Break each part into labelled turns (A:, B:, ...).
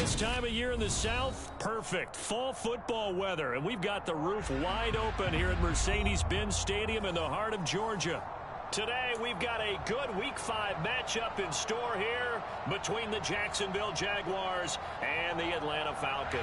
A: This time of year in the South, perfect. Fall football weather, and we've got the roof wide open here at Mercedes-Benz Stadium in the heart of Georgia. Today, we've got a good Week 5 matchup in store here between the Jacksonville Jaguars and the Atlanta Falcons.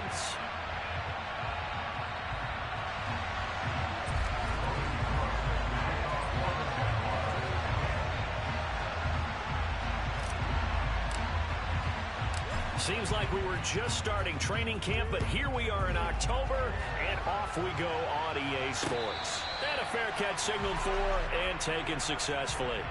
A: Seems like we were just starting training camp, but here we are in October, and off we go on EA Sports. And a fair catch signaled for and taken successfully.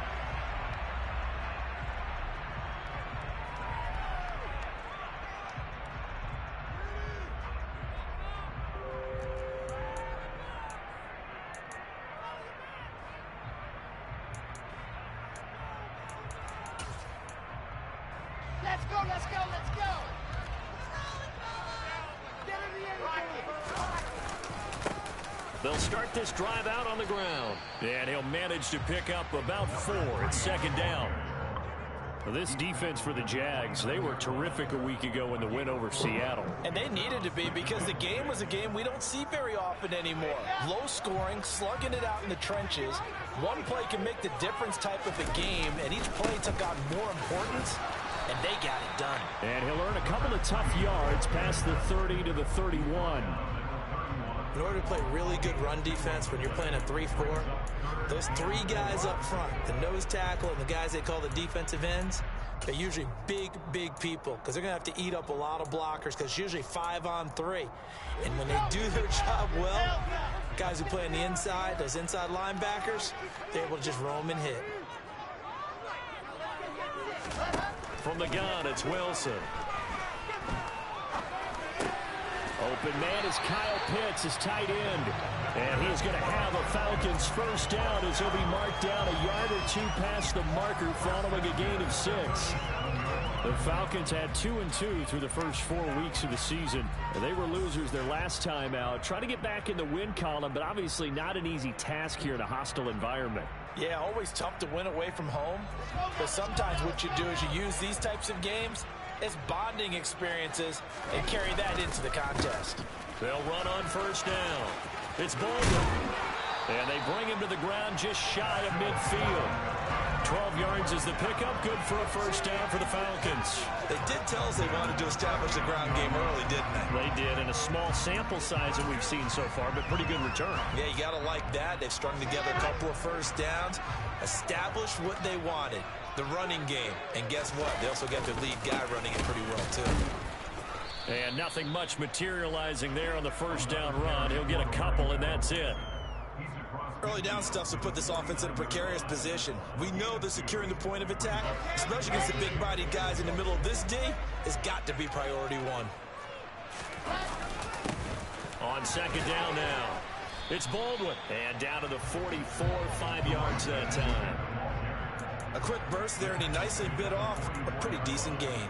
B: Let's go, let's go, let's go! Get in the end.
A: They'll start this drive out on the ground. And he'll manage to pick up about 4. It's second down. Well, this defense for the Jags, they were terrific a week ago in the win over Seattle.
C: And they needed to be because the game was a game we don't see very often anymore. Low scoring, slugging it out in the trenches. One play can make the difference type of a game, and each play took on more importance. And they got it done.
A: And he'll earn a couple of tough yards past the 30 to the 31.
D: In order to play really good run defense when you're playing a 3-4, those 3 guys up front, the nose tackle and the guys they call the defensive ends, they're usually big, big people because they're going to have to eat up a lot of blockers because it's usually 5-on-3. And when they do their job well, guys who play on the inside, those inside linebackers, they're able to just roam and hit.
A: From the gun, it's Wilson. Open man is Kyle Pitts, his tight end. And he's going to have a Falcons first down as he'll be marked down a yard or 2 past the marker following a gain of 6. The Falcons had 2-2 through the first 4 weeks of the season. They were losers their last time out. Trying to get back in the win column, but obviously not an easy task here in a hostile environment.
C: Yeah, always tough to win away from home. But sometimes what you do is you use these types of games as bonding experiences and carry that into the contest.
A: They'll run on first down. It's Baldwin. And they bring him to the ground just shy of midfield. 12 yards is the pickup. Good for a first down for the Falcons.
D: They did tell us they wanted to establish the ground game early, didn't they?
A: They did, in a small sample size that we've seen so far, but pretty good return.
D: Yeah, you got to like that. They've strung together a couple of first downs, established what they wanted, the running game. And guess what? They also got their lead guy running it pretty well, too.
A: And nothing much materializing there on the first down run. He'll get a couple, and that's it.
D: Early down stuff to put this offense in a precarious position. We know that securing the point of attack, especially against the big-bodied guys in the middle of this D, has got to be priority 1.
A: On second down now, it's Baldwin. And down to the 44, 5 yards that time.
D: A quick burst there, and he nicely bit off a pretty decent gain.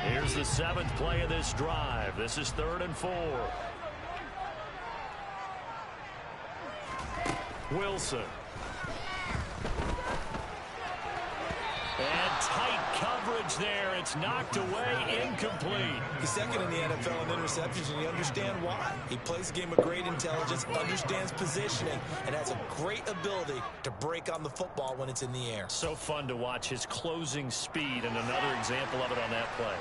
A: Here's the 7th play of this drive. This is 3rd and 4. Wilson. And tight coverage there. It's knocked away, incomplete.
D: He's second in the NFL in interceptions, and you understand why. He plays a game of great intelligence, understands positioning, and has a great ability to break on the football when it's in the air.
A: So fun to watch his closing speed, and another example of it on that play.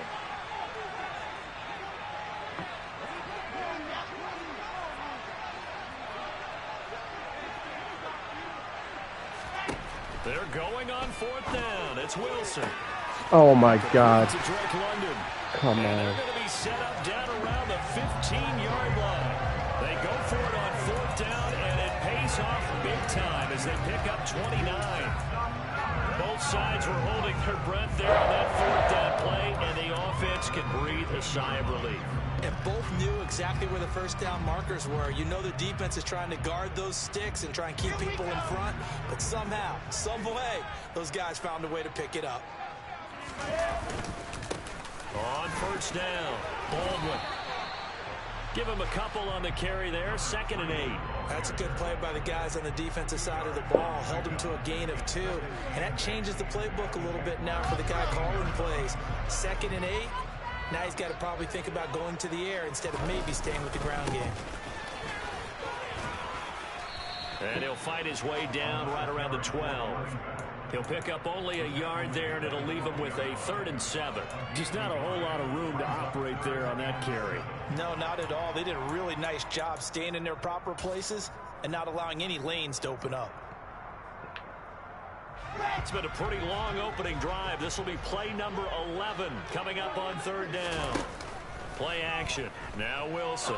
A: They're going on 4th down. It's Wilson.
E: Oh my God. Come on.
A: They're going to be set up down around the 15-yard line. They go for it on 4th down, and it pays off big time as they pick up 29. Both sides were holding their breath there on that 4th down play, and the offense can breathe a sigh of relief.
D: And both knew exactly where the first down markers were. You know the defense is trying to guard those sticks and try and keep people in front. But somehow, some way, those guys found a way to pick it up.
A: On first down, Baldwin. Give him a couple on the carry there, 2nd and 8.
D: That's a good play by the guys on the defensive side of the ball. Held him to a gain of 2. And that changes the playbook a little bit now for the guy calling plays. 2nd and 8. Now he's got to probably think about going to the air instead of maybe staying with the ground game.
A: And he'll fight his way down right around the 12. He'll pick up only a yard there, and it'll leave him with a 3rd and 7. Just not a whole lot of room to operate there on that carry.
C: No, not at all. They did a really nice job staying in their proper places and not allowing any lanes to open up.
A: It's been a pretty long opening drive. This will be play number 11 coming up on 3rd down. Play action. Now Wilson.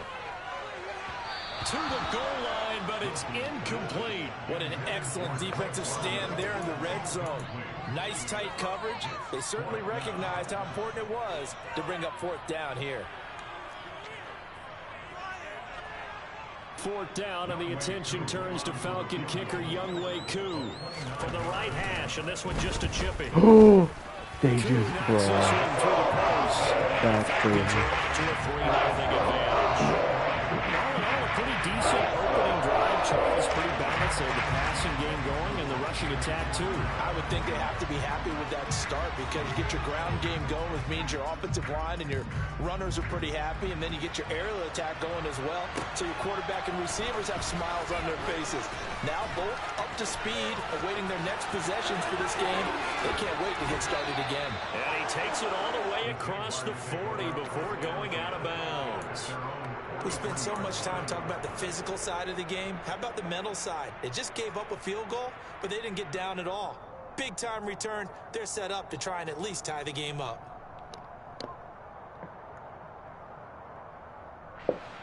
A: To the goal line, but it's incomplete.
C: What an excellent defensive stand there in the red zone. Nice tight coverage. They certainly recognized how important it was to bring up 4th down here.
A: 4th down, and the attention turns to Falcon kicker Younghoe Koo for the right hash, and this one just a chipping.
E: Oh, they just
A: through the post.
E: That's crazy.
A: To a 3-0 advantage. All in all, a pretty decent opening drive, Charles. Pretty balanced. They had the passing game going and the rushing attack, too.
C: I would think they have to be happy with that start because you get your ground game going, which means your offensive line and your runners are pretty happy, and then you get your aerial attack going as well, so your quarterback and receivers have smiles on their faces. Now both up to speed, awaiting their next possessions for this game. They can't wait to get started again.
A: And he takes it all the way across the 40 before going out of bounds.
D: We spent so much time talking about the physical side of the game. How about the mental side? They just gave up a field goal, but they didn't get down at all. Big time return. They're set up to try and at least tie the game up.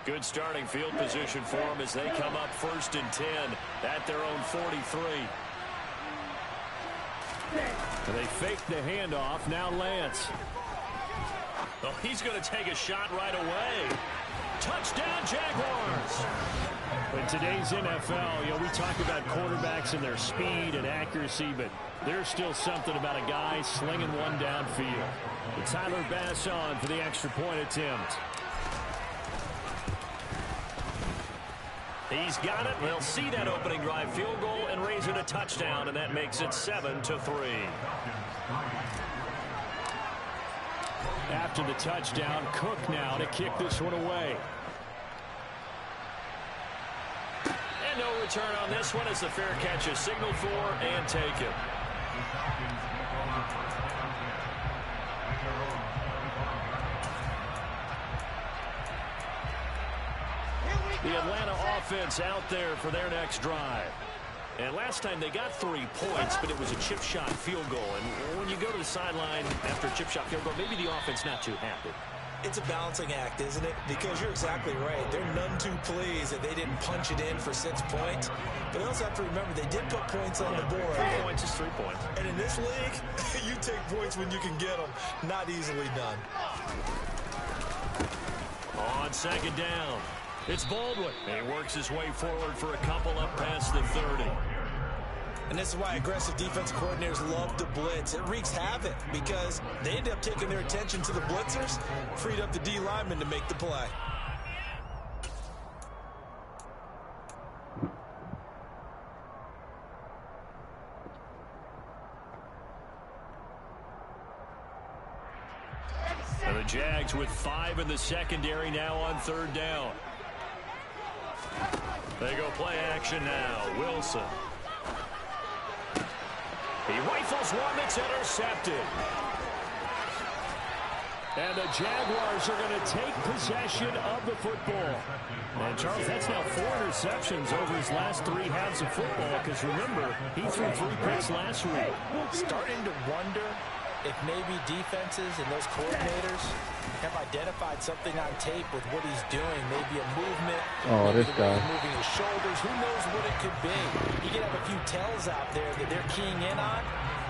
A: Good starting field position for them as they come up 1st and 10 at their own 43. And they fake the handoff. Now Lance. Oh, he's going to take a shot right away. Touchdown, Jaguars. In today's NFL, we talk about quarterbacks and their speed and accuracy, but there's still something about a guy slinging one downfield. But Tyler Bass on for the extra point attempt. He's got it. They'll see that opening drive field goal and raise it a touchdown, and that makes it 7-3. After the touchdown, Cook now to kick this one away. And no return on this one as the fair catch is signaled for and taken. The Atlanta offense out there for their next drive. And last time they got 3 points, but it was a chip shot field goal. And when you go to the sideline after a chip shot field goal, maybe the offense not too happy.
D: It's a balancing act, isn't it? Because you're exactly right. They're none too pleased that they didn't punch it in for 6 points. But they also have to remember they did put points on the board.
A: 3 points is 3 points.
D: And in this league, you take points when you can get them. Not easily done.
A: On 2nd down, it's Baldwin. And he works his way forward for a couple up past the 30.
D: And this is why aggressive defensive coordinators love to blitz. It wreaks havoc because they end up taking their attention to the blitzers, freed up the D lineman to make the play.
A: And the Jags with 5 in the secondary now on 3rd down. They go play action now. Wilson. He rifles one that's intercepted. And the Jaguars are going to take possession of the football. And, Charles, that's now 4 interceptions over his last 3 halves of football. Because, remember, he threw 3 picks last week.
C: Starting to wonder if maybe defenses and those coordinators have identified something on tape with what he's doing. Maybe a movement.
E: Oh,
C: maybe
E: this guy.
C: moving his shoulders. Who knows what it could be? You can have a few tells out there that they're keying in on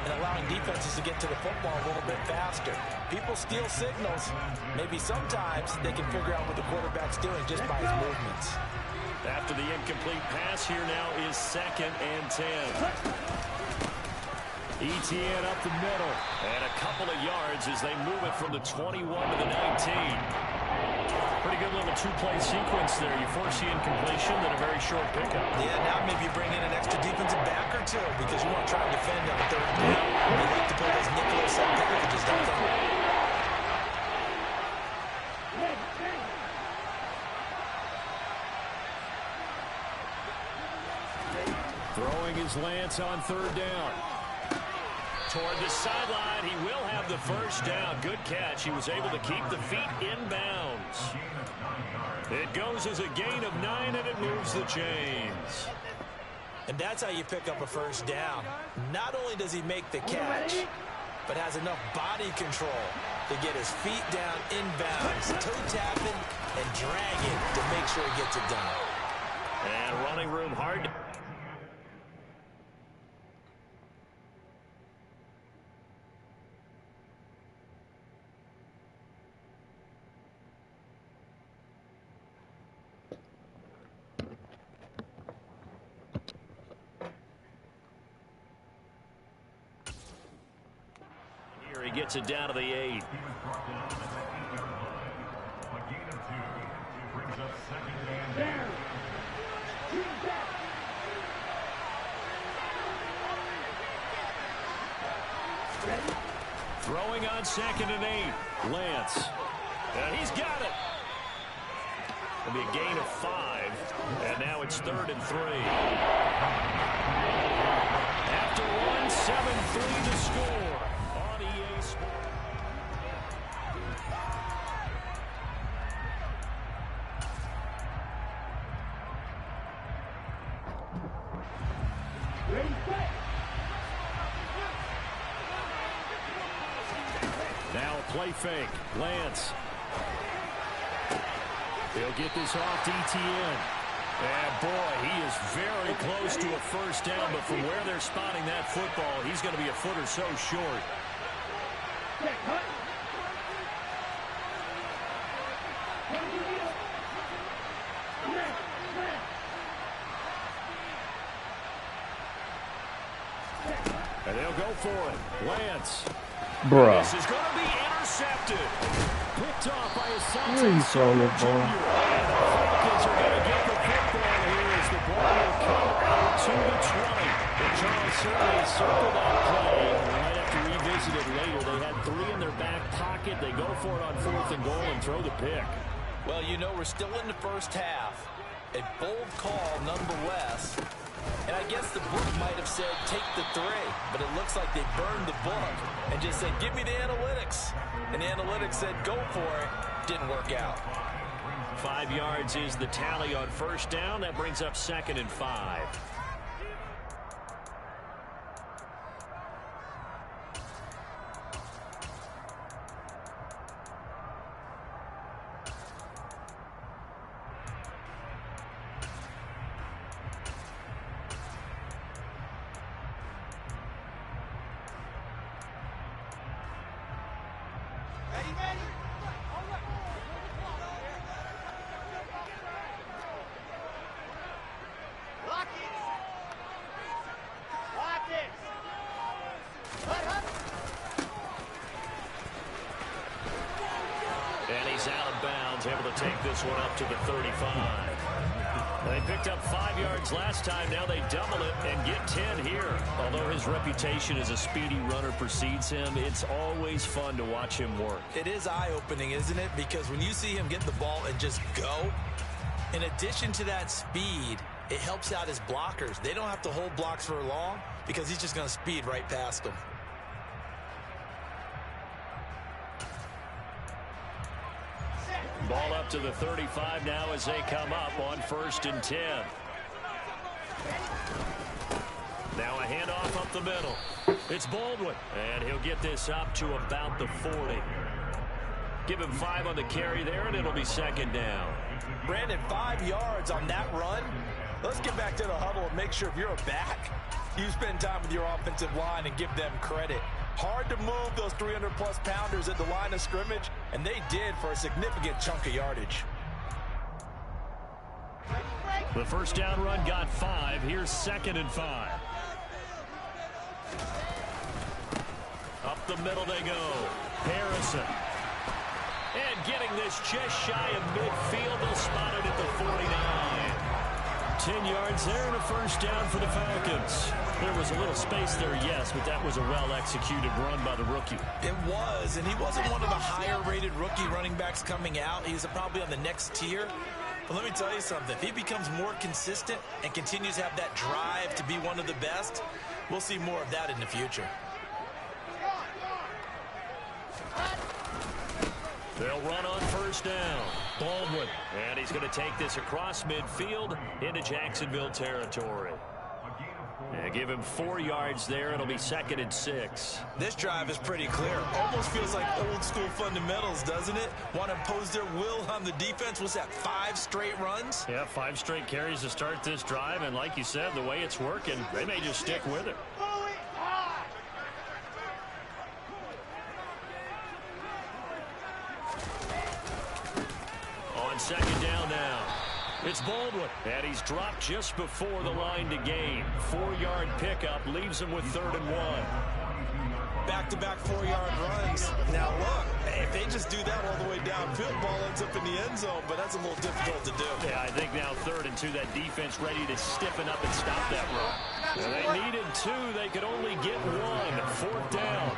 C: and allowing defenses to get to the football a little bit faster. People steal signals. Maybe sometimes they can figure out what the quarterback's doing just by his movements.
A: After the incomplete pass, here now is 2nd and 10. ETN up the middle. And a couple of yards as they move it from the 21 to the 19. Pretty good little two-play sequence there. You force the incompletion, then a very short pickup.
C: Yeah, now maybe you bring in an extra defensive back or two because you want to try and defend on third down. You like to play those nickel or set packages, don't you?
A: Throwing his Lance on third down. Toward the sideline, he will have the first down. Good catch. He was able to keep the feet inbounds. It goes as a gain of 9, and it moves the chains.
C: And that's how you pick up a first down. Not only does he make the catch, but has enough body control to get his feet down inbounds, toe tapping and dragging to make sure he gets it done.
A: And running room hard. He gets it down to the 8. Throwing on 2nd and 8. Lance. And he's got it. It'll be a gain of 5. And now it's 3rd and 3. After 1, 7-3 to score. Now a play fake. Lance. He'll get this off to ETN. And boy, he is very close to a first down, but from where they're spotting that football, he's going to be a foot or so short. And they'll go for it. Lance.
E: Bruh.
A: This is going to be intercepted. Picked off by his son.
E: Where are you throwing this ball?
A: And the Falcons are going to get the football here as the ball will come out to the 20. And Charles certainly circled that play. And we might have to revisit it later. They had 3 in their back pocket. They go for it on 4th and goal and throw the pick.
C: Well, you know, we're still in the first half. A bold call nonetheless. And I guess the book might have said take the 3, but it looks like they burned the book and just said give me the analytics. And the analytics said go for it. Didn't work out.
A: 5 yards is the tally on first down. That brings up 2nd and 5. Able to take this one up to the 35. They picked up 5 yards last time. Now they double it and get 10 here. Although his reputation as a speedy runner precedes him, it's always fun to watch him work.
C: It is eye-opening, isn't it? Because when you see him get the ball and just go, in addition to that speed, it helps out his blockers. They don't have to hold blocks for long because he's just going to speed right past them.
A: Ball up to the 35 now as they come up on 1st and 10. Now a handoff up the middle. It's Baldwin, and he'll get this up to about the 40. Give him 5 on the carry there, and it'll be 2nd down.
C: Brandon, 5 yards on that run. Let's get back to the huddle and make sure if you're a back, you spend time with your offensive line and give them credit. Hard to move those 300-plus pounders at the line of scrimmage, and they did for a significant chunk of yardage.
A: The first down run got 5. Here's 2nd and 5. the middle they go. Harrison. And getting this just shy of midfield. They'll spot it at the 49. 10 yards there and a first down for the Falcons. There was a little space there, yes, but that was a well-executed run by the rookie.
C: It was, and he wasn't one of the higher-rated rookie running backs coming out. He's probably on the next tier. But let me tell you something. If he becomes more consistent and continues to have that drive to be one of the best, we'll see more of that in the future.
A: They'll run on first down. Baldwin. And he's going to take this across midfield into Jacksonville territory. And give him 4 yards there. It'll be 2nd and 6.
C: This drive is pretty clear. Almost feels like old school fundamentals, doesn't it? Want to impose their will on the defense. What's that, 5 straight runs?
A: Yeah, 5 straight carries to start this drive. And like you said, the way it's working, they may just stick with it. On second down now. It's Baldwin, and he's dropped just before the line to gain. 4-yard pickup leaves him with 3rd and 1.
C: Back-to-back 4-yard runs. Now, look, if they just do that all the way downfield, ball ends up in the end zone, but that's a little difficult to do.
A: Yeah, I think now 3rd and 2, that defense ready to stiffen up and stop that run. And they needed 2. They could only get 1. 4th down.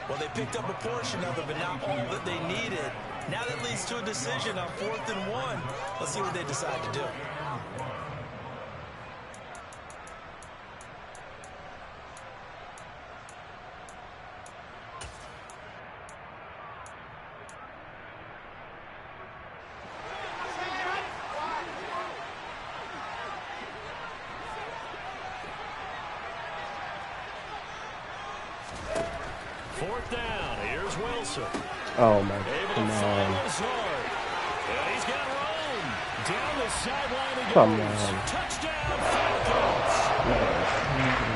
C: Well, they picked up a portion of it, but not all that they needed. Now that leads to a decision on 4th and 1. Let's see what they decide to do.
E: Oh my, come on.
A: And he's got room. Down the sideline he goes.
E: Come on.
A: Touchdown, Falcons.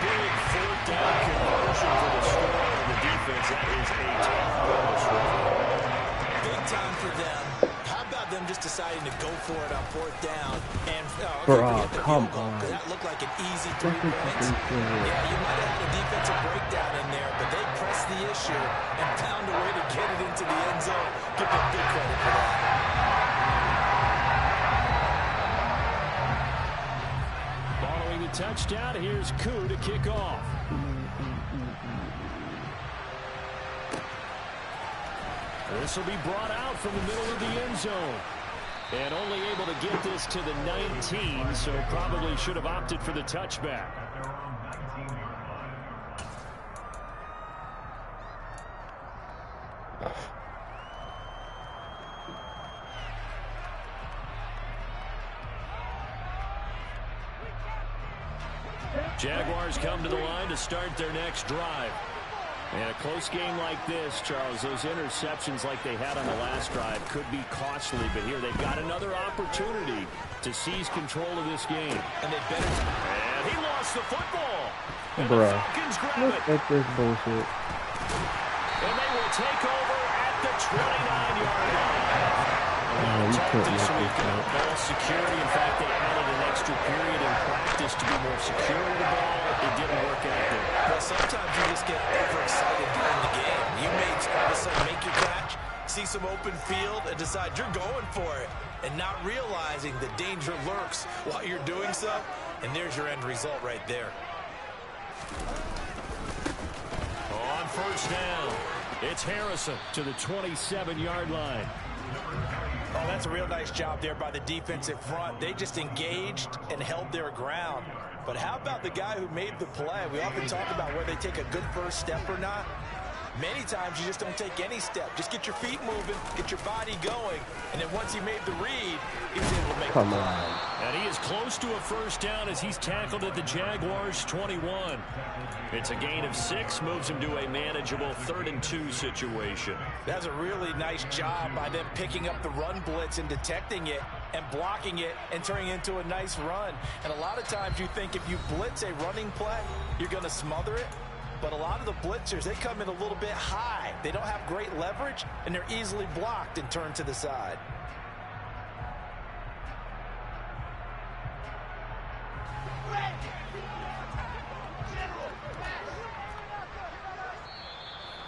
A: Big 4th down conversion for the score. And the defense, that is a top bonus run.
C: Big time for them. How about them just deciding to go for it on 4th down? And
E: come on.
C: That looked like an easy 3 points. Yeah, you might have had a defensive breakdown in there, but they pressed the issue and found a way to get it into the end zone. Give them big credit for that.
A: Following the touchdown, here's Koo to kick off. This will be brought out from the middle of the end zone. And only able to get this to the 19, so probably should have opted for the touchback. Jaguars come to the line to start their next drive. And a close game like this, Charles, those interceptions like they had on the last drive could be costly. But here they've got another opportunity to seize control of this game.
C: And they better.
A: And he lost the football. And
E: Bruh.
A: the Falcons grab
E: Look
A: it.
E: at this bullshit.
A: And they will take over at the 29-yard line.
E: You couldn't make this up.
A: Ball security. In fact, they added an extra period in practice to be more secure with the ball. It didn't work out there.
C: Well, sometimes you just get overexcited during the game. You may all of a sudden make your catch, see some open field, and decide you're going for it, and not realizing the danger lurks while you're doing so, and there's your end result right there.
A: On first down, it's Harrison to the 27-yard line.
C: Oh, that's a real nice job there by the defensive front. They just engaged and held their ground. But how about the guy who made the play? We often talk about whether they take a good first step or not. Many times you just don't take any step. Just get your feet moving, get your body going, and then once he made the read, he was able to make the play.
A: And he is close to a first down as he's tackled at the Jaguars' 21. It's a gain of 6, moves him to a manageable 3rd and 2 situation.
C: That's a really nice job by them picking up the run blitz and detecting it and blocking it and turning it into a nice run. And a lot of times you think if you blitz a running play, you're going to smother it. But a lot of the blitzers, they come in a little bit high. They don't have great leverage, and they're easily blocked and turned to the side.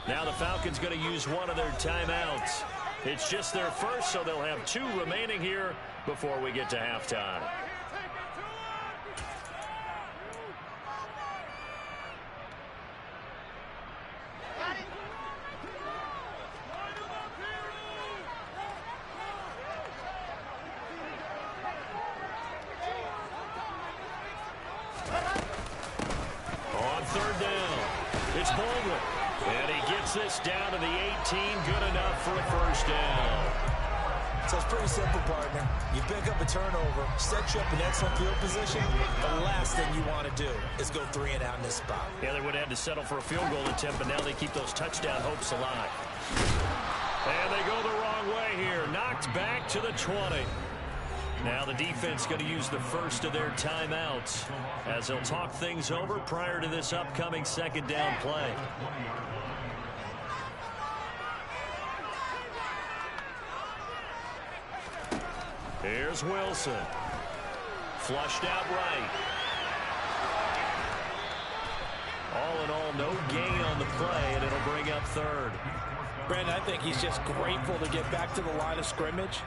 A: Now the Falcons going to use one of their timeouts. It's just their first, so they'll have 2 remaining here before we get to halftime. On 3rd down, it's Baldwin. And he gets this down to the 18, good enough for a first down.
D: So it's pretty simple, partner. You pick up a turnover, set you up in excellent field position. The last thing you want to do is go 3 and out in this spot.
A: Yeah, they would have had to settle for a field goal attempt, but now they keep those touchdown hopes alive. And they go the wrong way here. Knocked back to the 20. Now the defense going to use the first of their timeouts as they'll talk things over prior to this upcoming 2nd down play. Here's Wilson. Flushed out right. All in all, no gain on the play, and it'll bring up 3rd.
C: Brandon, I think he's just grateful to get back to the line of scrimmage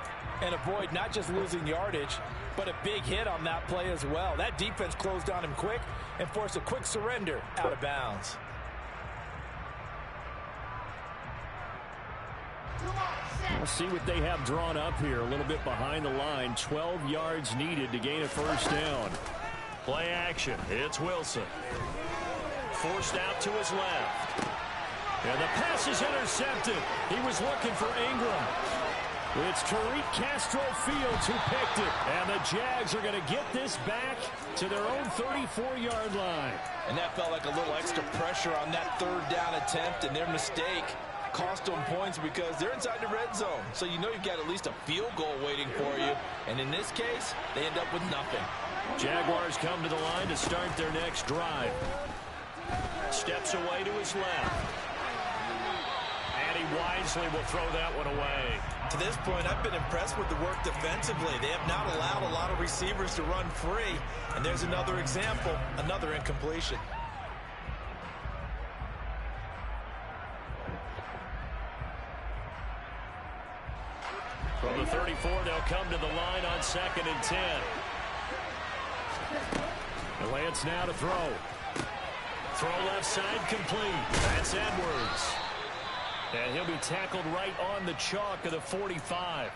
C: and avoid not just losing yardage, but a big hit on that play as well. That defense closed on him quick and forced a quick surrender out of bounds.
A: We'll see what they have drawn up here. A little bit behind the line. 12 yards needed to gain a first down. Play action. It's Wilson. Forced out to his left. And the pass is intercepted. He was looking for Ingram. It's Tariq Castro Fields who picked it. And the Jags are going to get this back to their own 34-yard line.
C: And that felt like a little extra pressure on that 3rd down attempt, and their mistake cost them points because they're inside the red zone. So you know you've got at least a field goal waiting for you. And in this case, they end up with nothing.
A: Jaguars come to the line to start their next drive. Steps away to his left. And he wisely will throw that one away.
D: To this point, I've been impressed with the work defensively. They have not allowed a lot of receivers to run free. And there's another example, another incompletion.
A: From the 34, they'll come to the line on 2nd and 10. And Lance now to throw. Throw left side complete. That's Edwards. And he'll be tackled right on the chalk of the 45.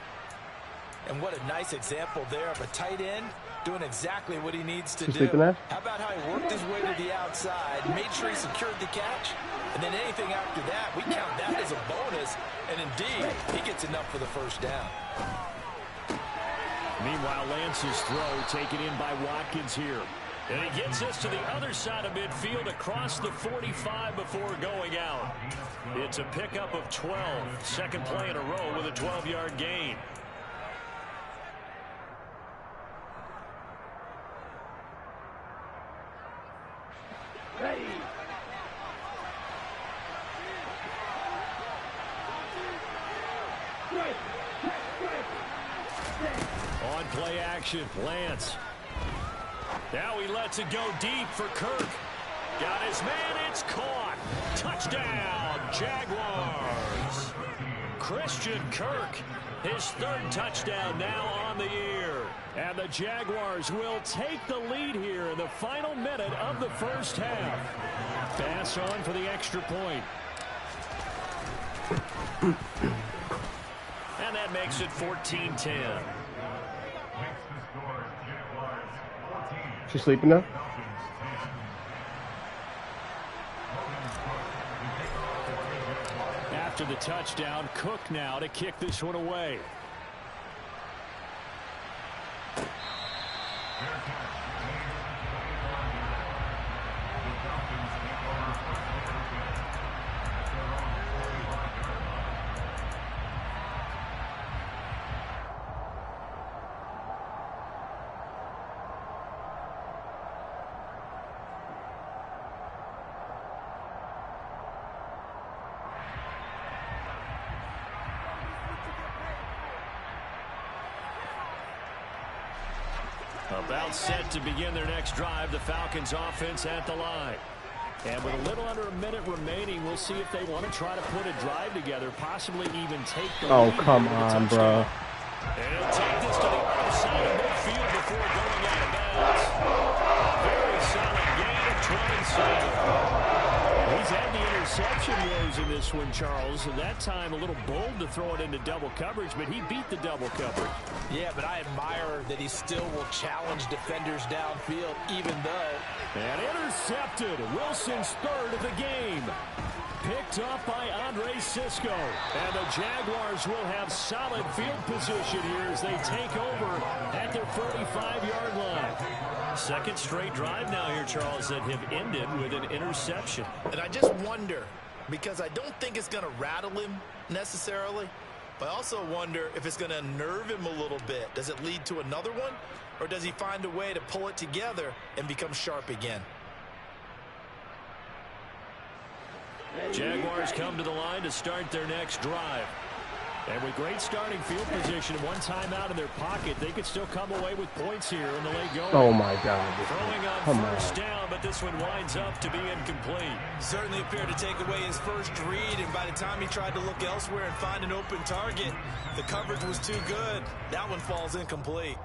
C: And what a nice example there of a tight end doing exactly what he needs to
E: You
C: do.
E: sleeping there?
C: How about how he worked his way to the outside, made sure he secured the catch, and then anything after that, we count that as a bonus, and indeed, he gets enough for the first down.
A: Meanwhile, Lance's throw taken in by Watkins here. And he gets this to the other side of midfield across the 45 before going out. It's a pickup of 12. 2nd play in a row with a 12-yard gain.
B: Ready.
A: On play action, Lance. Now he lets it go deep for Kirk. Got his man, it's caught. Touchdown, Jaguars. Christian Kirk, his 3rd touchdown now on the year. And the Jaguars will take the lead here in the final minute of the first half. Pass on for the extra point. And that makes it 14-10.
E: She sleeping now?
A: After the touchdown, Cook now to kick this one away. About set to begin their next drive. The Falcons offense at the line. And with a little under a minute remaining, we'll see if they want to try to put a drive together, possibly even take the lead.
E: Oh, come on, bro.
A: And he'll take this to the other side of midfield before going out of bounds. A very solid gain of 27. He's had the interception woes in this one, Charles, and that time a little bold to throw it into double coverage, but he beat the double coverage.
C: Yeah, but I admire that he still will challenge defenders downfield, even though...
A: And intercepted. Wilson's third of the game. Picked up by Andre Sisco. And the Jaguars will have solid field position here as they take over at their 45-yard line. Second straight drive now here, Charles, that have ended with an interception.
C: And I just wonder, because I don't think it's going to rattle him necessarily, but I also wonder if it's going to unnerve him a little bit. Does it lead to another one, or does he find a way to pull it together and become sharp again?
A: Jaguars come to the line to start their next drive. And with great starting field position, one timeout in their pocket, they could still come away with points here in the late going.
E: Oh, my God.
A: Throwing on first down, but this one winds up to be incomplete.
C: Certainly appeared to take away his first read, and by the time he tried to look elsewhere and find an open target, the coverage was too good. That one falls incomplete.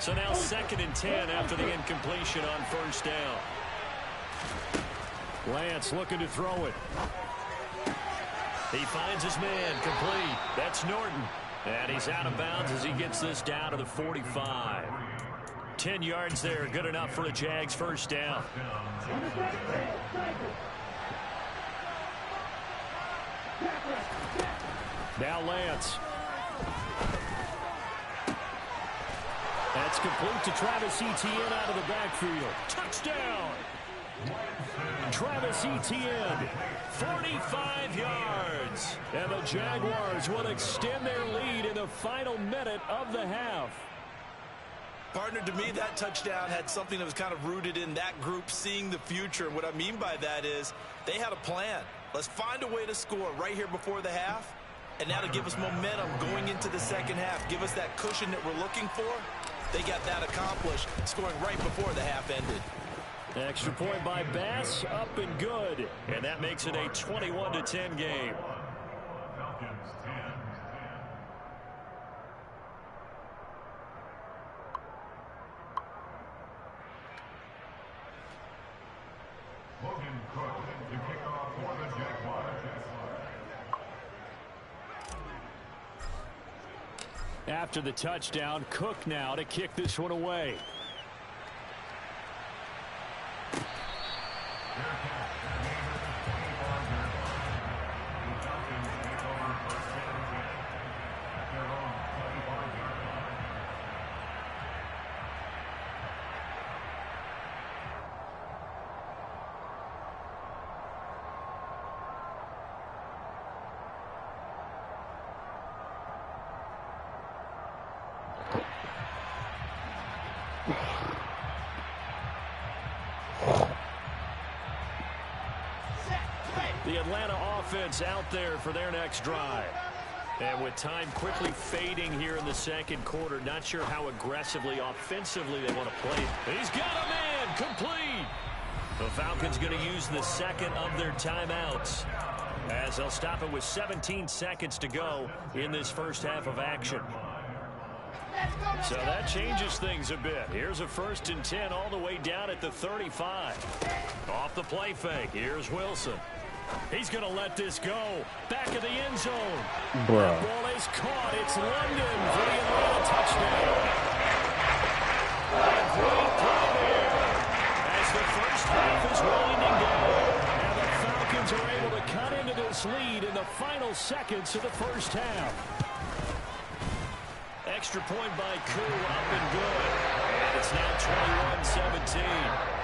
A: So now 2nd and 10 after the incompletion on first down. Lance looking to throw it. He finds his man complete. That's Norton. And he's out of bounds as he gets this down to the 45. 10 yards there, good enough for a Jags first down. Now Lance. That's complete to Travis Etienne out of the backfield. Touchdown! Travis Etienne, 45 yards. And the Jaguars will extend their lead in the final minute of the half.
C: Partner, to me, that touchdown had something that was kind of rooted in that group seeing the future. And what I mean by that is they had a plan. Let's find a way to score right here before the half. And now to give us momentum going into the second half, give us that cushion that we're looking for. They got that accomplished, scoring right before the half ended.
A: Extra point by Bass, up and good. And that makes it a 21-10 game. After the touchdown, Cook now to kick this one away. The Atlanta offense out there for their next drive. And with time quickly fading here in the second quarter, not sure how aggressively, offensively they want to play. He's got a man complete. The Falcons going to use the second of their timeouts as they'll stop it with 17 seconds to go in this first half of action. So that changes things a bit. Here's a 1st and 10 all the way down at the 35. Off the play fake. Here's Wilson. He's going to let this go. Back of the end zone.
E: Bro.
A: That ball is caught. It's London for the Atlanta touchdown. A great play there as the first half is winding down. And the Falcons are able to cut into this lead in the final seconds of the first half. Extra point by Koo, up and good. And it's now 21-17.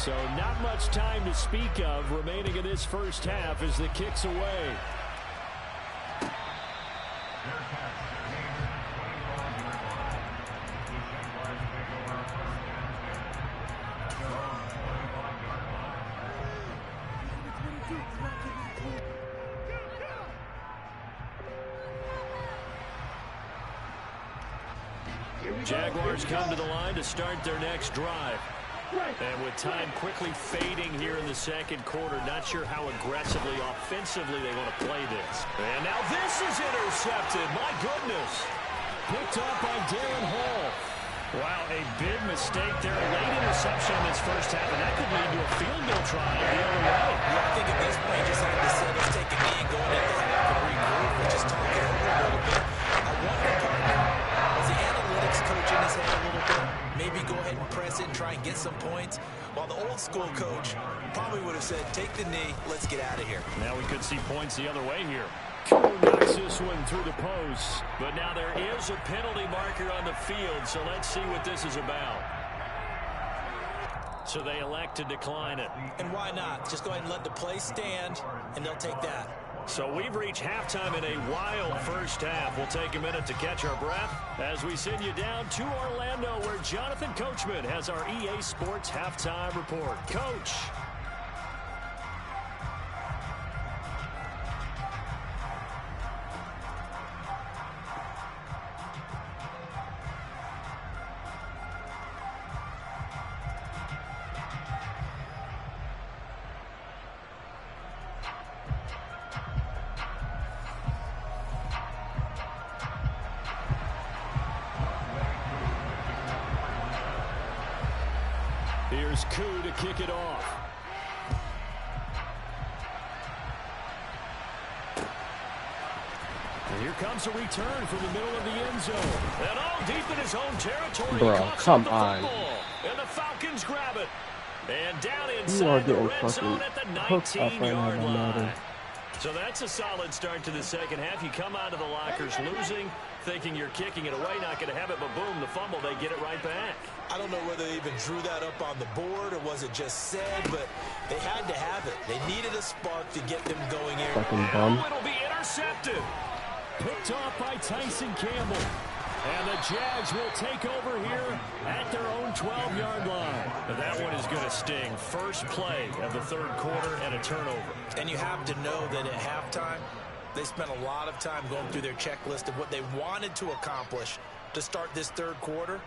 A: So not much time to speak of remaining in this first half as the kick's away. Jaguars come to the line to start their next drive. And with time quickly fading here in the second quarter, not sure how aggressively, offensively they want to play this. And now this is intercepted. My goodness. Picked up by Darren Hall. Wow, a big mistake there. Late interception in this first half, and that could lead to a field goal try the other way.
D: Yeah, I think at this point, just like they said, let's take a knee and go into the half and regroup and just talk it over a little bit. I wonder, partner, was the analytics coach in his head a little bit? Maybe go ahead and press it and try and get some points. While the old school coach probably would have said, take the knee, let's get out of here.
A: Now we could see points the other way here. Knocks this one through the post. But now there is a penalty marker on the field, so let's see what this is about. So they elect to decline it.
D: And why not? Just go ahead and let the play stand, and they'll take that.
A: So we've reached halftime in a wild first half. We'll take a minute to catch our breath as we send you down to Orlando, where Jonathan Coachman has our EA Sports halftime report. Coach. Here's Koo to kick it off. And here comes a return from the middle of the end zone. And all deep in his own territory.
E: Bro, come on.
A: And the Falcons grab it. And down inside the red zone at the 19-yard line. So that's a solid start to the second half. You come out of the lockers losing, thinking you're kicking it away, not going to have it, but boom, the fumble, they get it right back.
D: I don't know whether they even drew that up on the board or was it just said, but they had to have it. They needed a spark to get them going here.
E: Fucking bum.
A: It'll be intercepted. Picked off by Tyson Campbell. And the Jags will take over here at their own 12-yard line. But that one is going to sting. First play of the third quarter and a turnover.
D: And you have to know that at halftime, they spent a lot of time going through their checklist of what they wanted to accomplish to start this third quarter.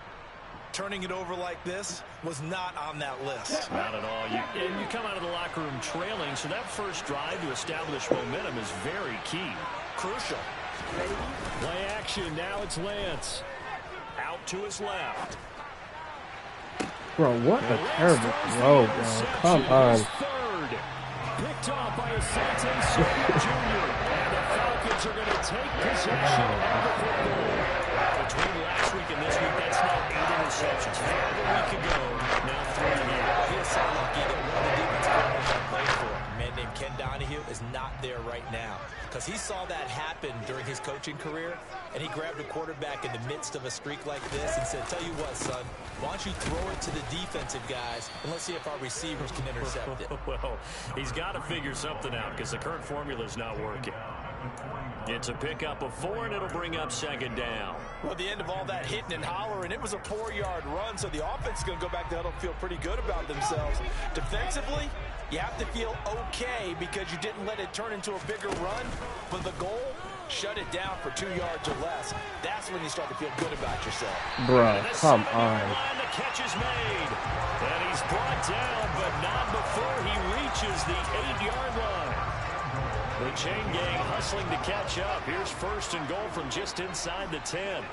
D: Turning it over like this was not on that list.
A: Not at all. You come out of the locker room trailing, so that first drive to establish momentum is very key.
D: Crucial.
A: Play action. Now it's Lance. Out to his left.
E: Bro, what a terrible throw, bro. Come on.
A: Third. Picked off by Asante Samuel Jr. And the Falcons are going to take possession of the football. Between last week and this week, that's now 8 interceptions. 5 a week ago, now 3 here.
D: He is so lucky that one of the defensive players I played for, a man named Ken Donahue, is not there right now. Because he saw that happen during his coaching career, and he grabbed a quarterback in the midst of a streak like this and said, tell you what, son, why don't you throw it to the defensive guys, and let's see if our receivers can intercept it.
A: Well, he's got to figure something out because the current formula is not working. It's a pickup of 4, and it'll bring up second down.
C: Well, at the end of all that hitting and hollering, it was a 4-yard run, so the offense is going to go back to huddle and feel pretty good about themselves. Defensively, you have to feel okay because you didn't let it turn into a bigger run. But the goal, shut it down for 2 yards or less. That's when you start to feel good about yourself.
E: Bro, come on.
A: The catch is made. And he's brought down, but not before he reaches the 8-yard line. The chain gang hustling to catch up. Here's first and goal from just inside the 10.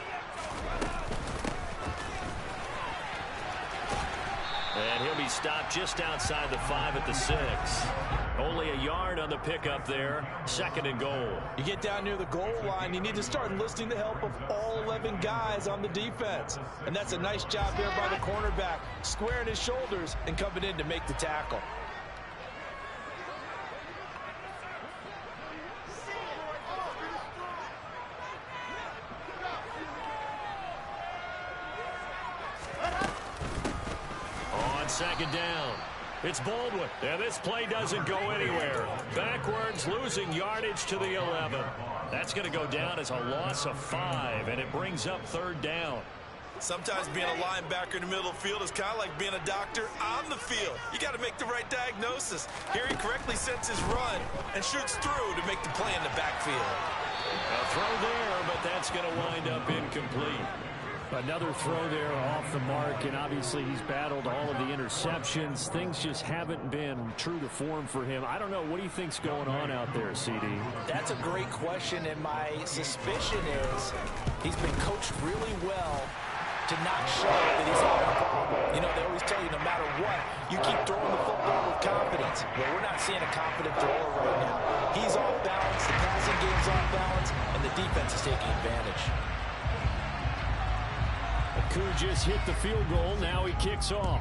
A: And he'll be stopped just outside the 5 at the 6. Only a yard on the pickup there. Second and goal.
C: You get down near the goal line, you need to start enlisting the help of all 11 guys on the defense. And that's a nice job there by the cornerback, squaring his shoulders and coming in to make the tackle. Second down.
A: It's Baldwin, and this play doesn't go anywhere. Backwards, losing yardage to the 11. That's going to go down as a loss of 5, and it brings up 3rd down.
C: Sometimes being a linebacker in the middle of the field is kind of like being a doctor on the field. You got to make the right diagnosis. Here he correctly sets his run and shoots through to make the play in the backfield.
A: A throw there, but that's going to wind up incomplete.
B: Another throw there off the mark, and obviously he's battled all of the interceptions. Things just haven't been true to form for him. I don't know. What do you think's going on out there, CD?
C: That's a great question, and my suspicion is he's been coached really well to not show that he's having a problem. You know, they always tell you no matter what, you keep throwing the football with confidence. Well, we're not seeing a confident thrower right now. He's off balance, the passing game's off balance, and the defense is taking advantage.
B: Aku just hit the field goal. Now he kicks off.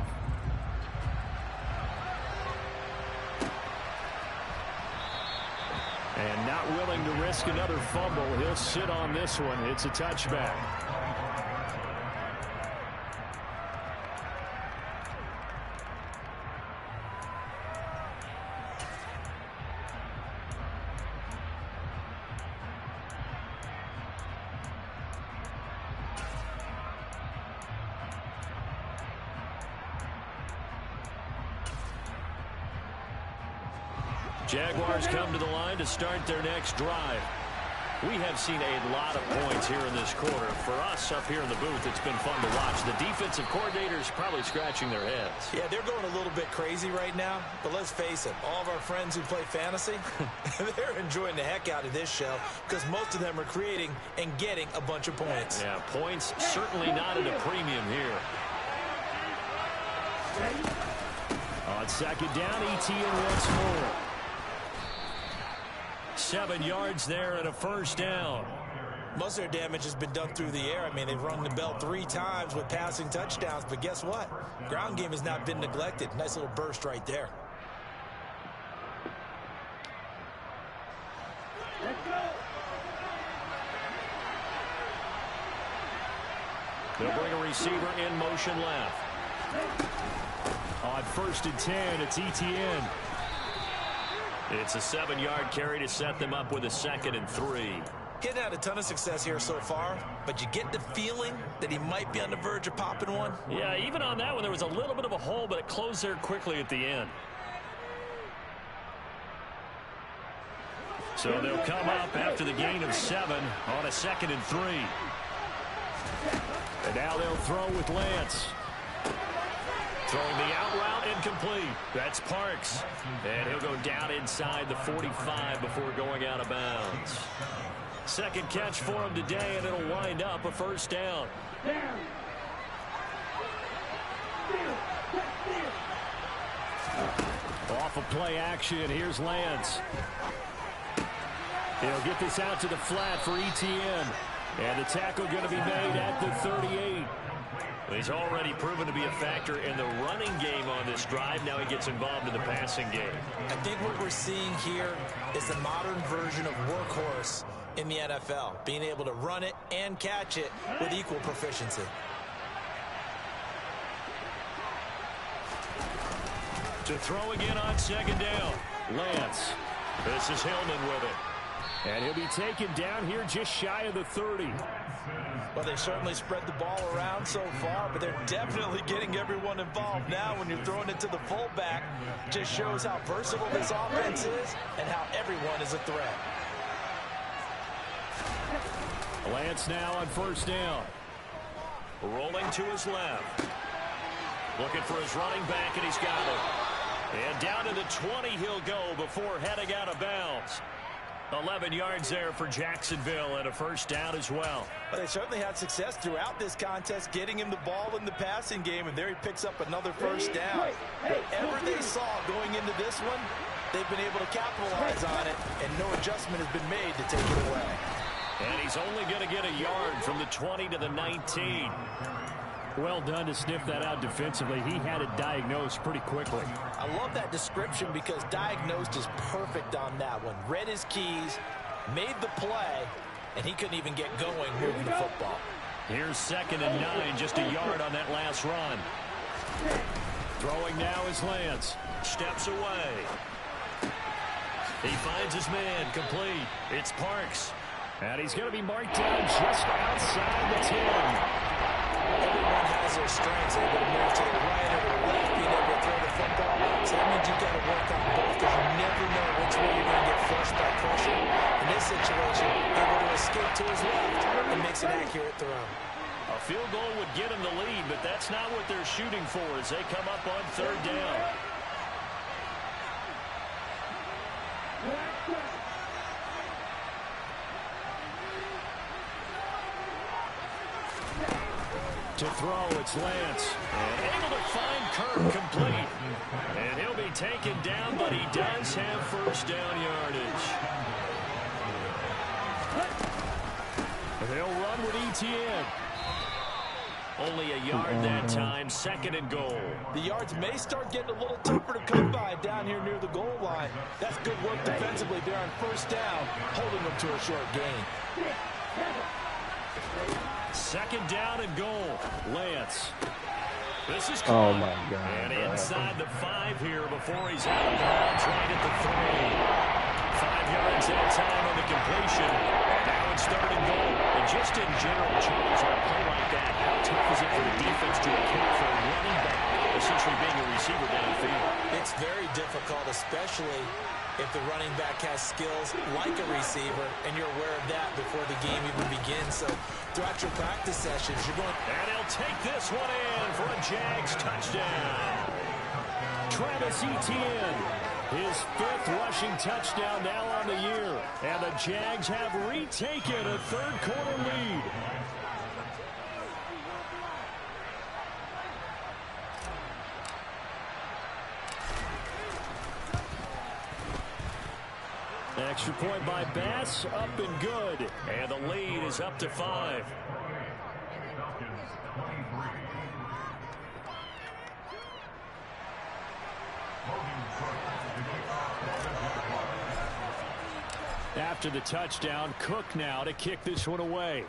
B: And not willing to risk another fumble. He'll sit on this one. It's a touchback.
A: Jaguars come to the line to start their next drive. We have seen a lot of points here in this quarter. For us up here in the booth, it's been fun to watch. The defensive coordinators probably scratching their heads.
C: Yeah, they're going a little bit crazy right now. But let's face it, all of our friends who play fantasy, they're enjoying the heck out of this show because most of them are creating and getting a bunch of points.
A: Yeah, points certainly not at a premium here.
B: On 2nd down, ETN once more.
A: 7 yards there and a 1st down.
C: Most of their damage has been done through the air. I mean, they've rung the bell 3 times with passing touchdowns, but guess what? Ground game has not been neglected. Nice little burst right there.
A: They'll bring a receiver in motion left.
B: On 1st and 10, it's ETN.
A: It's a 7-yard carry to set them up with a 2nd and 3.
C: Getting had a ton of success here so far, but you get the feeling that he might be on the verge of popping one.
A: Yeah, even on that one, there was a little bit of a hole, but it closed there quickly at the end. So they'll come up after the gain of 7 on a 2nd and 3.
B: And now they'll throw with Lance.
A: Throwing the out route, incomplete. That's Parks. And he'll go down inside the 45 before going out of bounds. 2nd catch for him today, and it'll wind up a 1st down.
B: Off of play action, here's Lance. He'll get this out to the flat for ETN. And the tackle going to be made at the 38.
A: He's already proven to be a factor in the running game on this drive. Now he gets involved in the passing game.
C: I think what we're seeing here is the modern version of workhorse in the NFL, being able to run it and catch it with equal proficiency.
A: To throw again on 2nd down. Lance. This is Hillman with it.
B: And he'll be taken down here just shy of the 30.
C: Well, they certainly spread the ball around so far, but they're definitely getting everyone involved now when you're throwing it to the fullback. Just shows how versatile this offense is and how everyone is a threat.
B: Lance now on 1st down.
A: Rolling to his left. Looking for his running back, and he's got it. And down to the 20 he'll go before heading out of bounds. 11 yards there for Jacksonville and a 1st down as well.
C: Well, they certainly had success throughout this contest getting him the ball in the passing game, and there he picks up another 1st down. Whatever they saw going into this one, they've been able to capitalize on it, and no adjustment has been made to take it away.
A: And he's only going to get a yard from the 20 to the 19.
B: Well done to sniff that out defensively. He had it diagnosed pretty quickly.
C: I love that description because diagnosed is perfect on that one. Read his keys, made the play, and he couldn't even get going moving the football.
A: Here's 2nd and 9, just a yard on that last run.
B: Throwing now is Lance.
A: steps away. He finds his man complete. It's Parks. And he's going to be marked down just outside the 10.
D: Everyone has their strengths. Able to move to the right or the left, being able to throw the football. So that means you've got to work on both because you never know which way you're going to get flushed by pressure. In this situation, able to escape to his left and makes an accurate throw.
A: A field goal would get him the lead, but that's not what they're shooting for as they come up on third down. To throw, it's Lance. And able to find Kirk complete. And he'll be taken down, but he does have first down yardage. They'll run with ETN. Only a yard that time, second and goal.
C: The yards may start getting a little tougher to come by down here near the goal line. That's good work defensively there on first down, holding them to a short gain.
A: Second down and goal. Lance. This is
E: Oh, my God.
A: And inside the 5 here before he's out of bounds right at the 3. 5 yards that time on the completion. Now it's third and goal. And just in general, Charles, on a play like that, how tough is it for the defense to account for a running back essentially being a receiver downfield?
D: It's very difficult, especially if the running back has skills like a receiver, and you're aware of that before the game even begins. So throughout your practice sessions, you're going...
A: And he'll take this one in for a Jags touchdown. Travis Etienne, his 5th rushing touchdown now on the year. And the Jags have retaken a third-quarter lead. Extra point by Bass, up and good. And the lead is up to 5. After the touchdown, Cook now to kick this one away.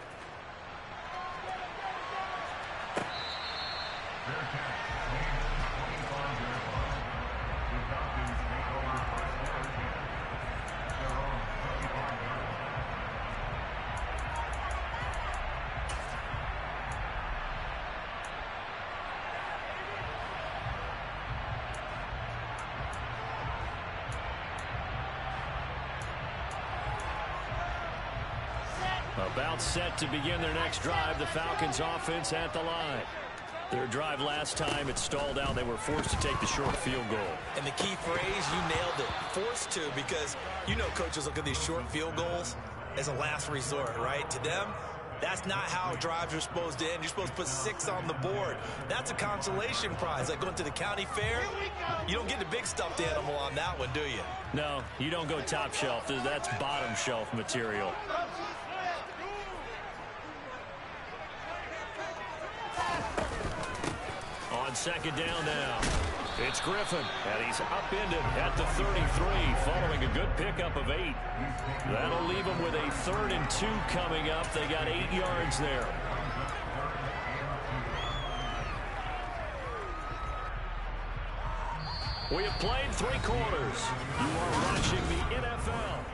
A: About set to begin their next drive. The Falcons offense at the line. Their drive last time, it stalled out. They were forced to take the short field goal.
D: And the key phrase, you nailed it. Forced to, because you know coaches look at these short field goals as a last resort, right? To them, that's not how drives are supposed to end. You're supposed to put 6 on the board. That's a consolation prize. Like going to the county fair, you don't get the big stuffed animal on that one, do you?
A: No, you don't go top shelf. That's bottom shelf material. On second down now, it's Griffin, and he's upended at the 33, following a good pickup of 8. That'll leave him with a 3rd and 2 coming up. They got 8 yards there. We have played 3 quarters. You are watching the NFL.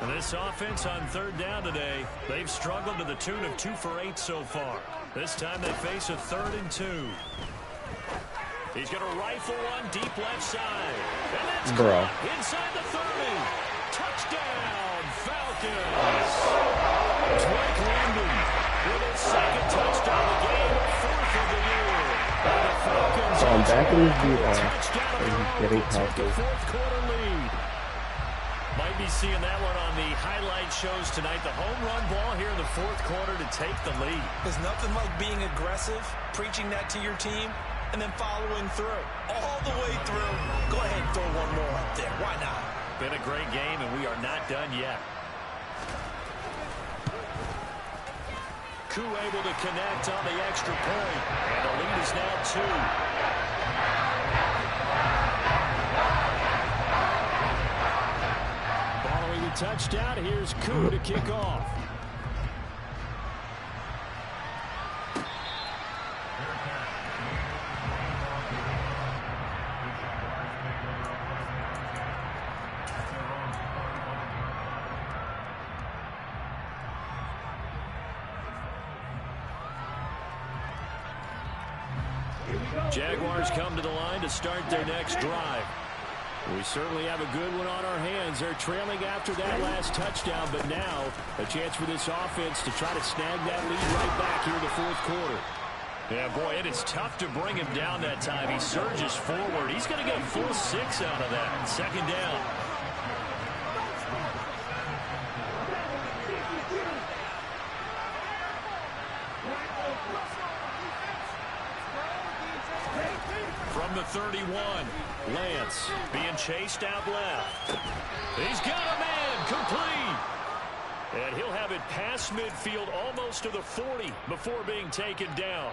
A: This offense on third down today, they've struggled to the tune of 2 for 8 so far. This time they face a 3rd and 2. He's going to rifle one deep left side. And that's caught inside the 30. Touchdown, Falcons. Drake London with his 2nd touchdown of the game, 4th of the year. And the Falcons
E: on back in his view,
A: touchdown in a row,
E: getting
A: take a
E: healthy.
A: 4th quarter lead. Might be seeing that one on the highlight shows tonight. The home run ball here in the 4th quarter to take the lead.
D: There's nothing like being aggressive, preaching that to your team, and then following through. All the way through. Go ahead and throw one more up there. Why not?
A: Been a great game, and we are not done yet. Koo able to connect on the extra point. And the lead is now 2.
B: touchdown. Here's Koo to kick off. Jaguars come to the line to start their next drive. We certainly have a good one on our hands. They're trailing after that last touchdown, but now a chance for this offense to try to snag that lead right back here in the fourth quarter. Yeah, boy, it is tough to bring him down that time. He surges forward. He's going to get a full 6 out of that. Second down. From the 31, Lance being chased out left. He's got a man, complete. And he'll have it past midfield almost to the 40 before being taken down.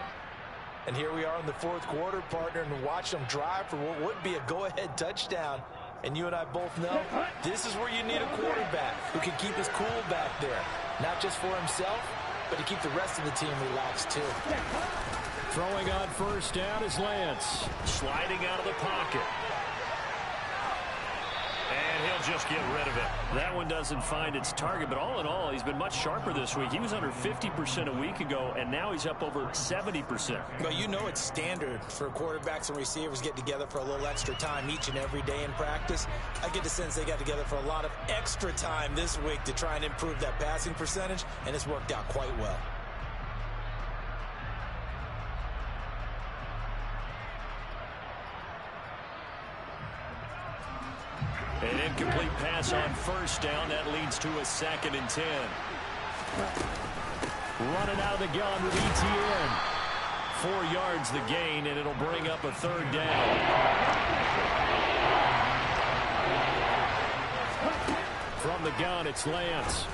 C: And here we are in the fourth quarter, partner, and watch them drive for what would be a go-ahead touchdown. And you and I both know this is where you need a quarterback who can keep his cool back there. Not just for himself, but to keep the rest of the team relaxed too.
B: Throwing on first down is Lance. Sliding out of the pocket. And he'll just get rid of it. That one doesn't find its target, but all in all, he's been much sharper this week. He was under 50% a week ago, and now he's up over 70%.
D: But you know it's standard for quarterbacks and receivers get together for a little extra time each and every day in practice. I get the sense they got together for a lot of extra time this week to try and improve that passing percentage, and it's worked out quite well.
B: An incomplete pass on first down. That leads to a 2nd and 10. Running out of the gun with ETN. 4 yards the gain, and it'll bring up a 3rd down. From the gun, it's Lance.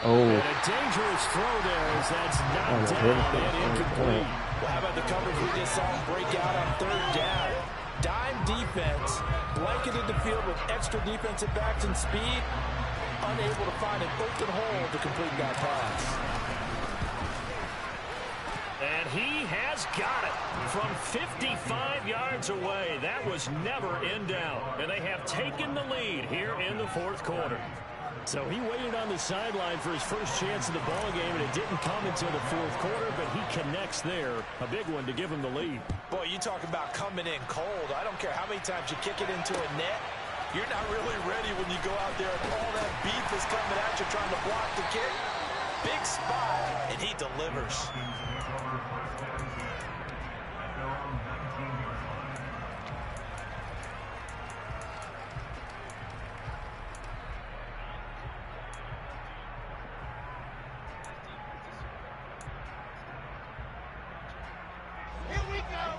E: Oh.
B: And a dangerous throw there as that's knocked down and incomplete.
C: Well, how about the coverage we just saw him break out on 3rd down? Dime defense, blanketed the field with extra defensive backs and speed, unable to find an open hole to complete that pass.
B: And he has got it from 55 yards away. That was never in doubt. And they have taken the lead here in the fourth quarter. So he waited on the sideline for his first chance of the ball game, and it didn't come until the fourth quarter, but he connects there. A big one to give him the lead.
C: Boy, you talk about coming in cold. I don't care how many times you kick it into a net. You're not really ready when you go out there and all that beef is coming at you trying to block the kick. Big spot, and he delivers.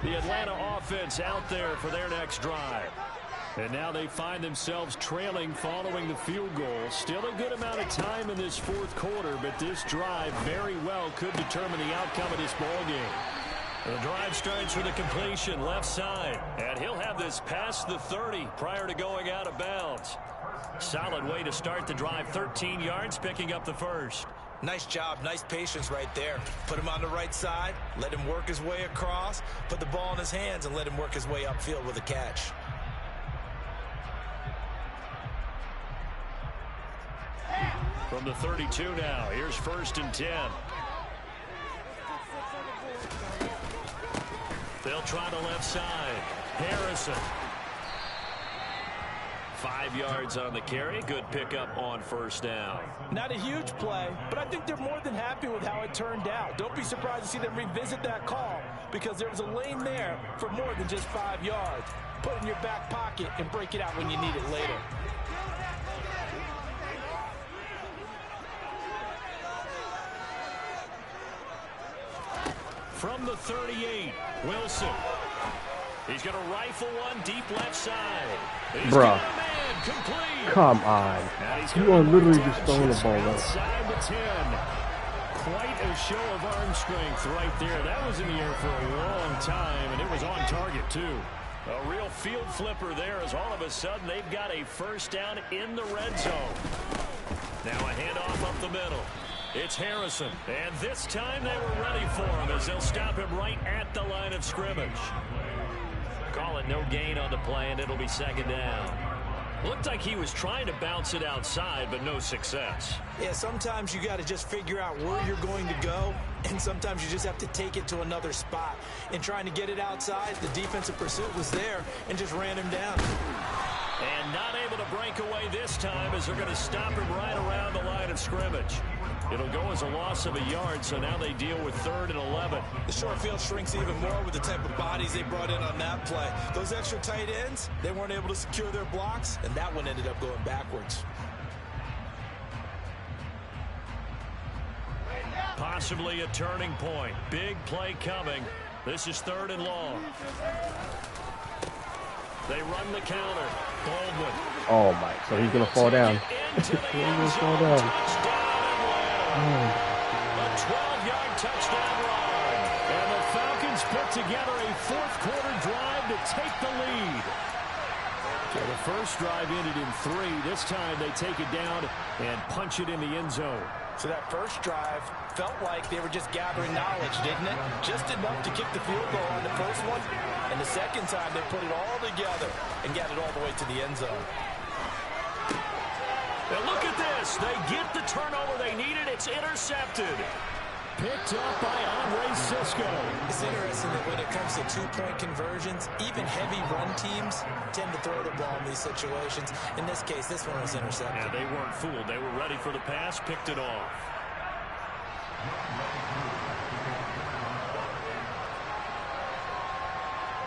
B: The Atlanta offense out there for their next drive. And now they find themselves trailing following the field goal. Still a good amount of time in this fourth quarter, but this drive very well could determine the outcome of this ball game. The drive starts with a completion left side, and he'll have this past the 30 prior to going out of bounds. Solid way to start the drive, 13 yards, picking up the first.
D: Nice job, nice patience right there. Put him on the right side, let him work his way across, put the ball in his hands, and let him work his way upfield with a catch.
B: From the 32 now, here's 1st and 10. They'll try the left side. Harrison. 5 yards on the carry. Good pickup on first down.
C: Not a huge play, but I think they're more than happy with how it turned out. Don't be surprised to see them revisit that call because there was a lane there for more than just 5 yards. Put it in your back pocket and break it out when you need it later.
B: From the 38, Wilson. He's going to rifle one deep left side. He's got a man, complete.
E: Come on. You are literally just throwing the ball up.
B: Outside the 10. Quite a show of arm strength right there. That was in the air for a long time, and it was on target, too. A real field flipper there as all of a sudden they've got a first down in the red zone. Now a handoff up the middle. It's Harrison. And this time they were ready for him as they'll stop him right at the line of scrimmage. Call it no gain on the play, and it'll be second down. Looked like he was trying to bounce it outside, but no success.
D: Yeah, sometimes you got to just figure out where you're going to go, and sometimes you just have to take it to another spot. In trying to get it outside, the defensive pursuit was there and just ran him down.
B: And not able to break away this time as they're going to stop him right around the line of scrimmage. It'll go as a loss of a yard, so now they deal with 3rd and 11.
C: The short field shrinks even more with the type of bodies they brought in on that play. Those extra tight ends, they weren't able to secure their blocks, and that one ended up going backwards.
B: Possibly a turning point. Big play coming. This is 3rd and long. They run the counter. Baldwin.
E: Oh, my. So he's going to fall down. He's going to fall down.
B: A 12-yard touchdown run. And the Falcons put together a 4th-quarter drive to take the lead. So the first drive ended in 3. This time they take it down and punch it in the end zone.
C: So that first drive felt like they were just gathering knowledge, didn't it? Just enough to kick the field goal on the first one. And the second time they put it all together and got it all the way to the end zone.
B: Now look at this. They get the turnover they needed. It's intercepted. Picked up by Andre Cisco.
D: It's interesting that when it comes to two-point conversions, even heavy run teams tend to throw the ball in these situations. In this case, this one was intercepted.
B: Yeah, they weren't fooled. They were ready for the pass, picked it off.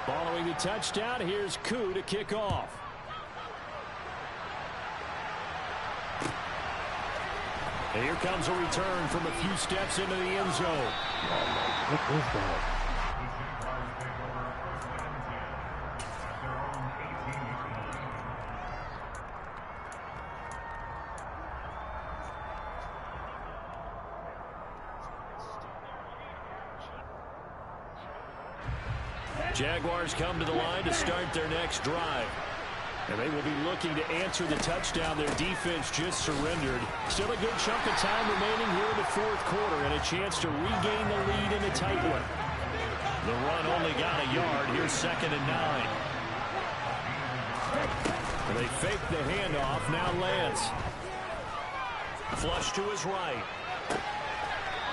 B: Following the touchdown, here's Koo to kick off. And here comes a return from a few steps into the end zone.
E: What is that?
B: Jaguars come to the line to start their next drive. And they will be looking to answer the touchdown their defense just surrendered. Still a good chunk of time remaining here in the 4th quarter and a chance to regain the lead in a tight one. The run only got a yard. Here's 2nd and 9. And they fake the handoff. Now Lance. Flush to his right.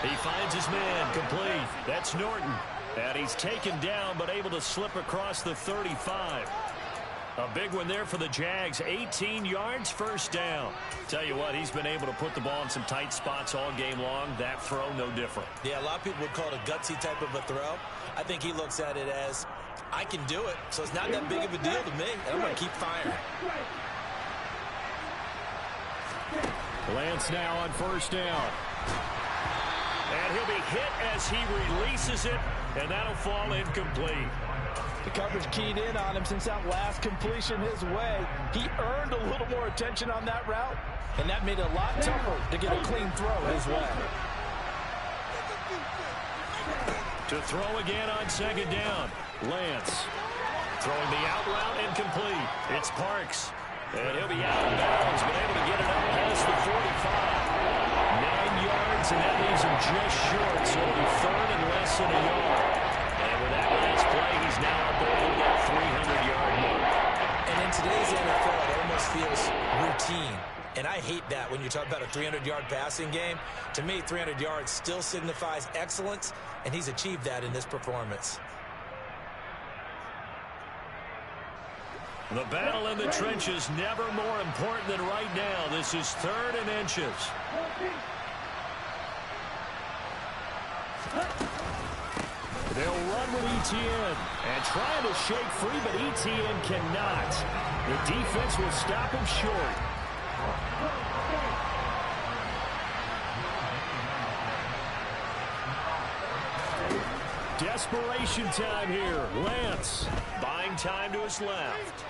B: He finds his man complete. That's Norton. And he's taken down but able to slip across the 35. A big one there for the Jags. 18 yards, first down. Tell you what, he's been able to put the ball in some tight spots all game long. That throw, no different.
D: Yeah, a lot of people would call it a gutsy type of a throw. I think he looks at it as, I can do it, so it's not that big of a deal to me, and I'm going to keep firing.
B: Lance now on first down. And he'll be hit as he releases it, and that'll fall incomplete.
C: The coverage keyed in on him since that last completion his way. He earned a little more attention on that route, and that made it a lot tougher to get a clean throw his way.
B: To throw again on second down. Lance throwing the out route incomplete. It's Parks. And he'll be out of bounds, but able to get it up past the 45. 9 yards, and that leaves him just short, so it'll be 3rd and less than a yard. And with that last play, he's now up over that 300-yard mark.
D: And in today's NFL, it almost feels routine. And I hate that when you talk about a 300-yard passing game. To me, 300 yards still signifies excellence, and he's achieved that in this performance.
B: The battle in the trenches never more important than right now. This is 3rd and inches. They'll run with ETN and trying to shake free, but ETN cannot. The defense will stop him short. Desperation time here. Lance buying time to his left.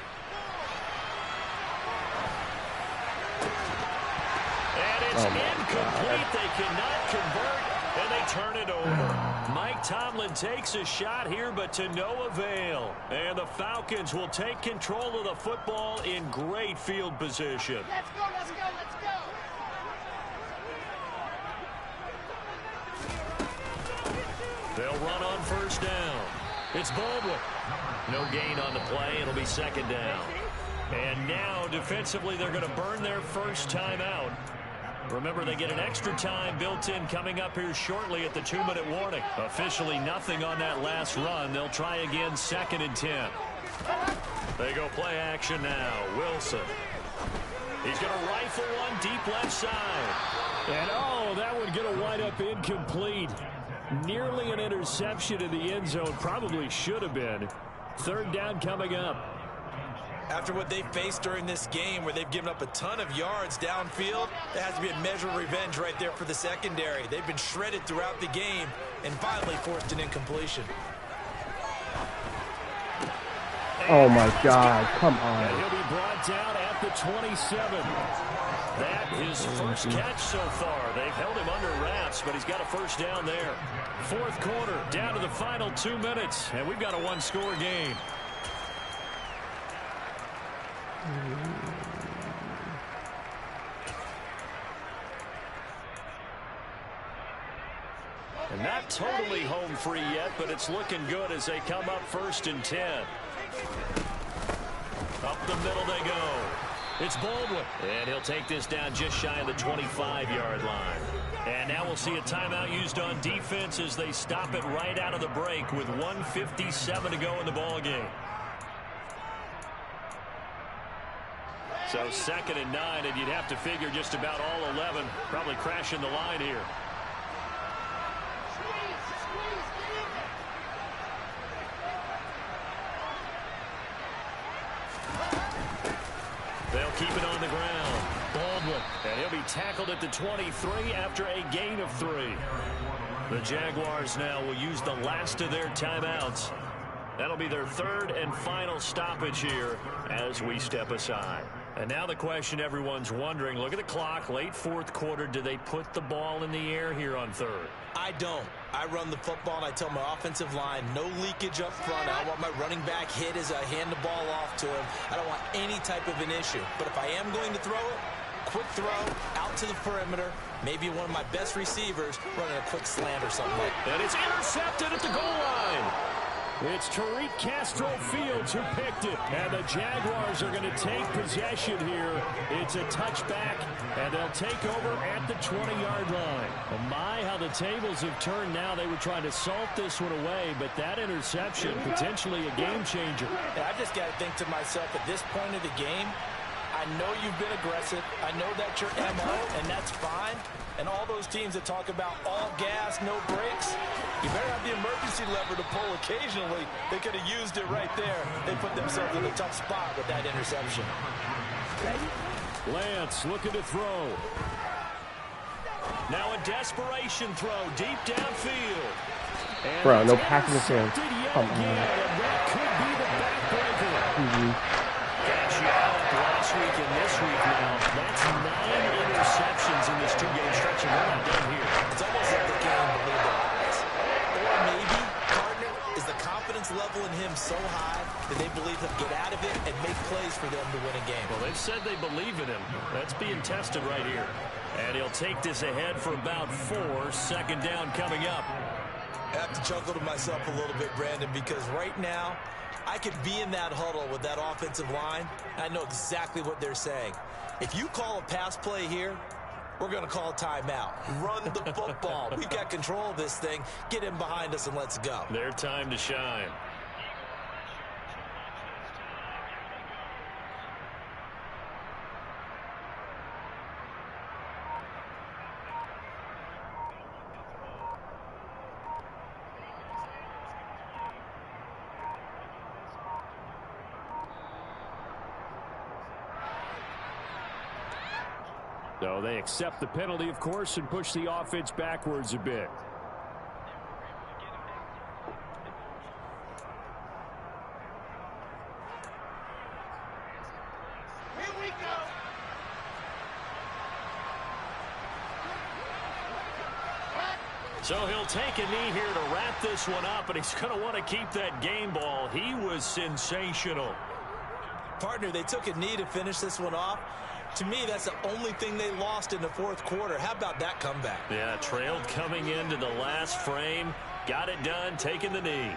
B: And it's incomplete. They cannot convert, and they turn it over. Mike Tomlin takes a shot here, but to no avail. And the Falcons will take control of the football in great field position.
F: Let's go, let's go, let's go.
B: They'll run on first down. It's Baldwin. No gain on the play. It'll be second down. And now, defensively, they're going to burn their first time out. Remember, they get an extra time built in coming up here shortly at the 2-minute warning. Officially nothing on that last run. They'll try again, 2nd and 10. They go play action now. Wilson. He's going to rifle one deep left side.
A: And, oh, that would get a wind up incomplete. Nearly an interception in the end zone. Probably should have been. 3rd down coming up.
D: After what they faced during this game where they've given up a ton of yards downfield, there has to be a measure of revenge right there for the secondary. They've been shredded throughout the game and finally forced an incompletion.
E: Oh, my God. Come on.
A: And he'll be brought down at the 27.
B: That is first catch so far. They've held him under wraps, but he's got a first down there.
A: 4th quarter, down to the final 2 minutes, and we've got a 1-score game.
B: And not totally home free yet, but it's looking good as they come up 1st and 10. Up the middle they go. It's Baldwin. And he'll take this down just shy of the 25-yard line. And now we'll see a timeout used on defense as they stop it right out of the break with 1:57 to go in the ball game. So 2nd and 9, and you'd have to figure just about all 11 probably crashing the line here. They'll keep it on the ground. Baldwin. And he'll be tackled at the 23 after a gain of 3. The Jaguars now will use the last of their timeouts. That'll be their 3rd and final stoppage here as we step aside. And now the question everyone's wondering, look at the clock, late 4th quarter, do they put the ball in the air here on 3rd?
D: I don't. I run the football and I tell my offensive line, no leakage up front. I don't want my running back hit as I hand the ball off to him. I don't want any type of an issue. But if I am going to throw it, quick throw out to the perimeter, maybe one of my best receivers running a quick slant or something like that.
B: And it's intercepted at the goal line.
A: It's Tariq Castro Fields who picked it. And the Jaguars are going to take possession here. It's a touchback, and they'll take over at the 20-yard line. Oh my, how the tables have turned now. They were trying to salt this one away, but that interception, potentially a game changer.
C: And I just got to think to myself, at this point of the game, I know you've been aggressive. I know that's your MO, and that's fine. And all those teams that talk about all gas, no brakes, you better have the emergency lever to pull occasionally. They could have used it right there. They put themselves in a tough spot with that interception.
A: Lance looking to throw.
B: Now a desperation throw deep downfield.
A: And
E: Bro, no pass interference. Come on.
A: That could be the backbreaker.
B: Catch up last week and this week now. That's 9 interceptions in this 2-game stretch, and we're not done here.
D: It's almost like the game believe their eyes. Or maybe, partner, is the confidence level in him so high that they believe he'll get out of it and make plays for them to win a game.
B: Well, they've said they believe in him. That's being tested right here. And he'll take this ahead for about 4. 2nd down coming up.
D: I have to chuckle to myself a little bit, Brandon, because right now, I could be in that huddle with that offensive line. I know exactly what they're saying. If you call a pass play here, we're going to call a timeout. Run the football. We've got control of this thing. Get in behind us and let's go.
B: Their time to shine.
A: So they accept the penalty, of course, and push the offense backwards a bit.
F: Here we go.
B: So he'll take a knee here to wrap this one up, and he's going to want to keep that game ball. He was sensational.
D: Partner, they took a knee to finish this one off. To me, that's the only thing they lost in the fourth quarter. How about that comeback?
B: Yeah, trailed coming into the last frame. Got it done, taking the knee.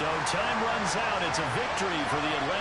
B: So time runs out. It's a victory for the Atlanta.